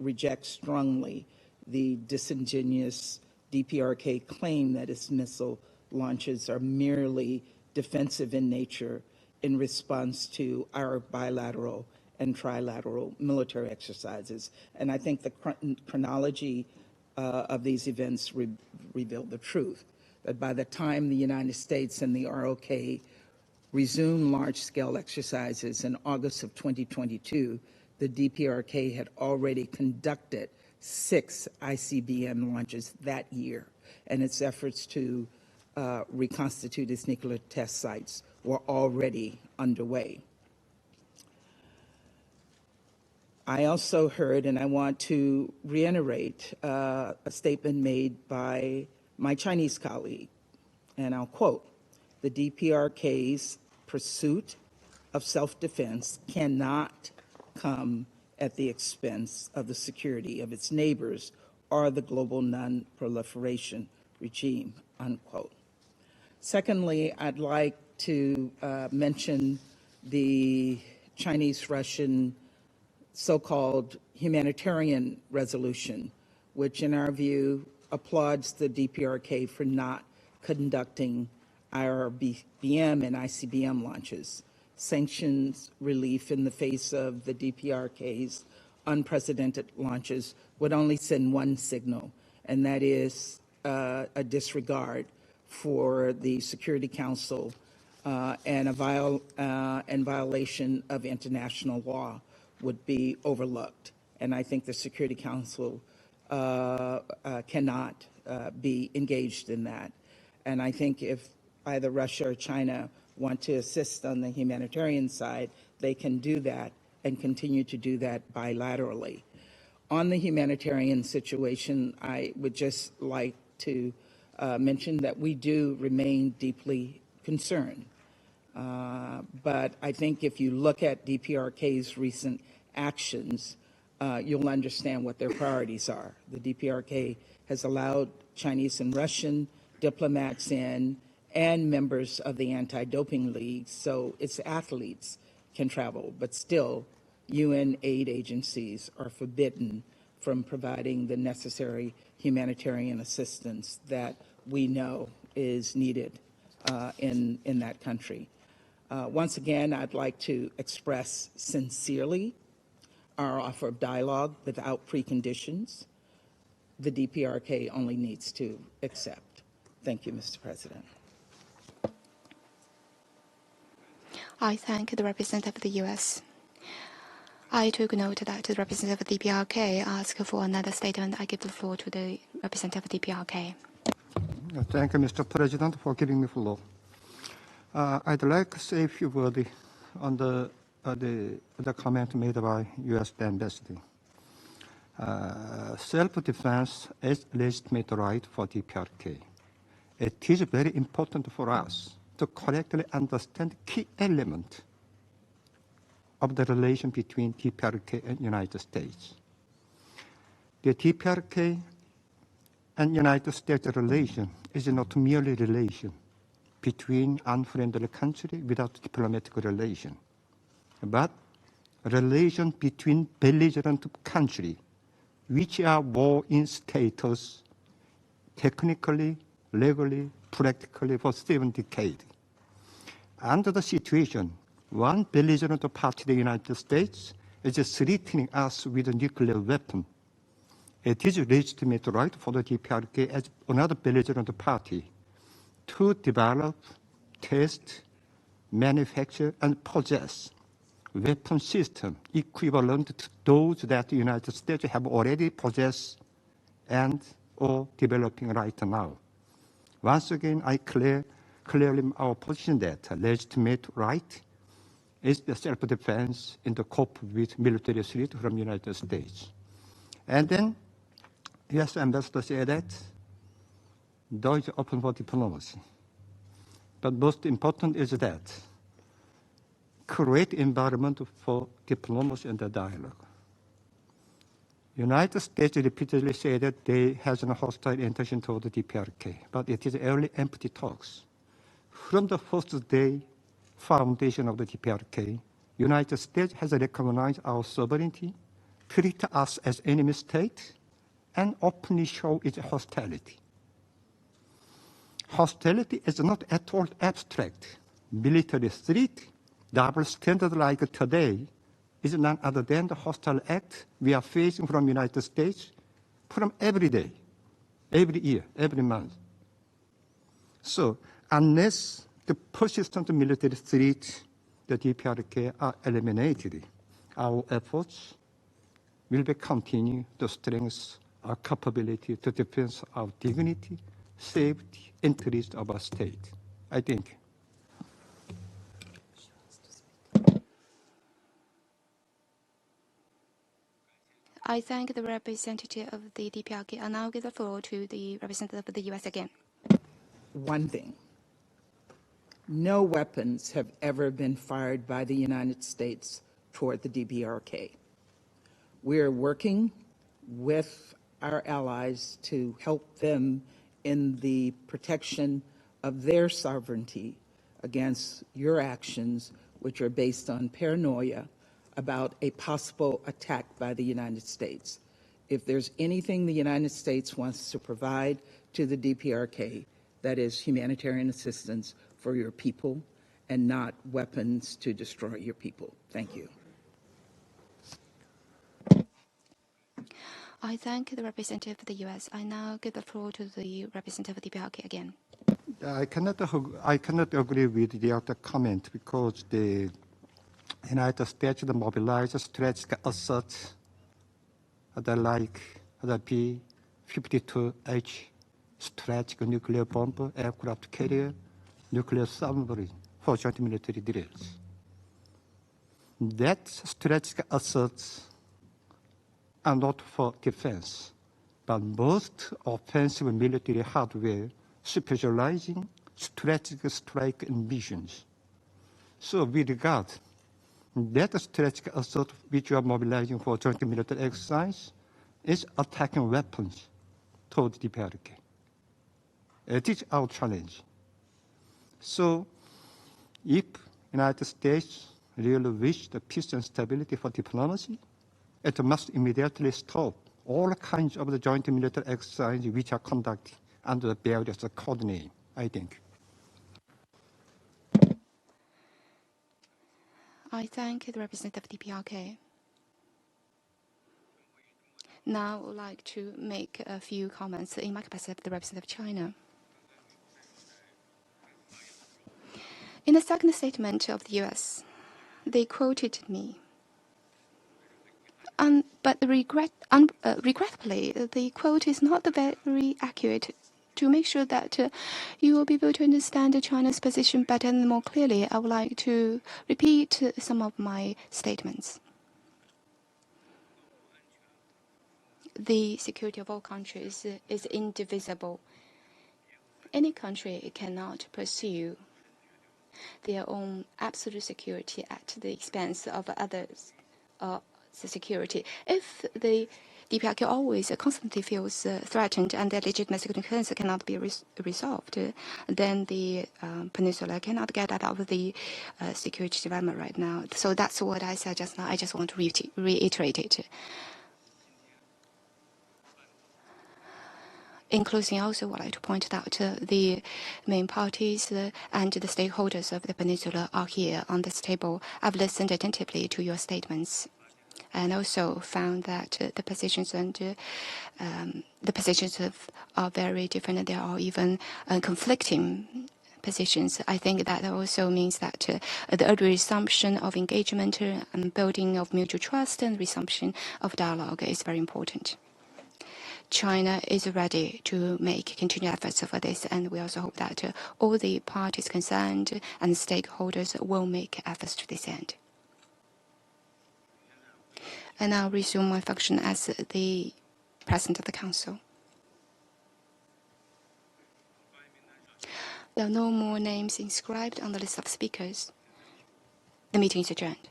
reject strongly the disingenuous DPRK claim that its missile launches are merely defensive in nature in response to our bilateral and trilateral military exercises. And I think the chronology of these events reveal the truth, that by the time the United States and the ROK resumed large-scale exercises in August of 2022, the DPRK had already conducted 6 ICBM launches that year, and its efforts to reconstitute its nuclear test sites were already underway. I also heard, and I want to reiterate, a statement made by my Chinese colleague, and I'll quote, "The DPRK's pursuit of self-defense cannot come at the expense of the security of its neighbors or the global non-proliferation regime," unquote. Secondly, I'd like to mention the Chinese-Russian so-called humanitarian resolution, which in our view applauds the DPRK for not conducting IRBM and ICBM launches. Sanctions relief in the face of the DPRK's unprecedented launches would only send one signal, and that is a disregard for the Security Council and violation of international law would be overlooked. And I think the Security Council cannot be engaged in that. And I think if either Russia or China want to assist on the humanitarian side, they can do that and continue to do that bilaterally. On the humanitarian situation, I would just like to mention that we do remain deeply concerned. But I think if you look at DPRK's recent actions, you'll understand what their priorities are. The DPRK has allowed Chinese and Russian diplomats in and members of the anti-doping league, so its athletes can travel, but still UN aid agencies are forbidden from providing the necessary humanitarian assistance that we know is needed in that country. Once again, I'd like to express sincerely our offer of dialogue without preconditions. The DPRK only needs to accept. Thank you, Mr. President. I thank the representative of the U.S. I took note that the representative of the DPRK asked for another statement. I give the floor to the representative of the DPRK. Thank you, Mr. President, for giving me the floor. I'd like to say a few words on the comment made by U.S. Embassy. Self-defense is legitimate right for DPRK. It is very important for us to correctly understand key element of the relation between DPRK and United States. The DPRK and United States relation is not merely relation between unfriendly country without diplomatic relation, but relation between belligerent country which are war in status technically, legally, practically for 7 decades. Under the situation, one belligerent party, the United States, is threatening us with a nuclear weapon. It is a legitimate right for the DPRK as another belligerent party to develop, test, manufacture, and possess weapon system equivalent to those that the United States have already possessed and or developing right now. Once again, I clearly our position that legitimate right is the self-defense in the cope with military threat from United States. And then, U.S. Ambassador said that door is open for diplomacy. But most important is that create environment for diplomacy and the dialogue. United States repeatedly said that they has a hostile intention toward the DPRK, but it is only empty talks. From the first day foundation of the DPRK, United States has recognized our sovereignty, treat us as enemy state and openly show its hostility. Hostility is not at all abstract. Military threat, double standard like today, is none other than the hostile act we are facing from the United States from every day, every year, every month. So unless the persistent military threats, the DPRK are eliminated, our efforts will be continue to strengthen our capability to defend our dignity, safety, interest of our state. I think. I thank the representative of the DPRK, and now give the floor to the representative of the U.S. again. One thing. No weapons have ever been fired by the United States toward the DPRK. We are working with our allies to help them in the protection of their sovereignty against your actions, which are based on paranoia about a possible attack by the United States. If there's anything the United States wants to provide to the DPRK, that is humanitarian assistance for your people and not weapons to destroy your people. Thank you. I thank the representative of the U.S. I now give the floor to the representative of the DPRK again. I cannot agree with the other comment because the United States mobilized strategic assets like the B-52H strategic nuclear bomber, aircraft carrier, nuclear submarine for joint military drills. That strategic assets are not for defense, but most offensive military hardware specializing strategic strike and missions. So we regard that strategic asset which you are mobilizing for joint military exercise is attacking weapons toward the DPRK. It is our challenge. So if United States really wish the peace and stability for diplomacy, it must immediately stop all kinds of the joint military exercises which are conducted under the various code name, I think. I thank the representative of the DPRK. Now I would like to make a few comments in my capacity of the representative of China. In the second statement of the U.S., they quoted me. But regrettably, the quote is not very accurate. To make sure that you will be able to understand China's position better and more clearly, I would like to repeat some of my statements. The security of all countries is indivisible. Any country cannot pursue their own absolute security at the expense of others' security. If the DPRK always constantly feels threatened and their legitimate security concerns cannot be resolved, then the peninsula cannot get out of the security development right now. So that's what I said just now. I just want to reiterate it. In closing, I also would like to point out the main parties and the stakeholders of the peninsula are here on this table. I've listened attentively to your statements, and also found that the positions are very different. There are even conflicting positions. I think that also means that the resumption of engagement and building of mutual trust and resumption of dialogue is very important. China is ready to make continued efforts for this, and we also hope that all the parties concerned and stakeholders will make efforts to this end. And I'll resume my function as the President of the Council. There are no more names inscribed on the list of speakers. The meeting is adjourned.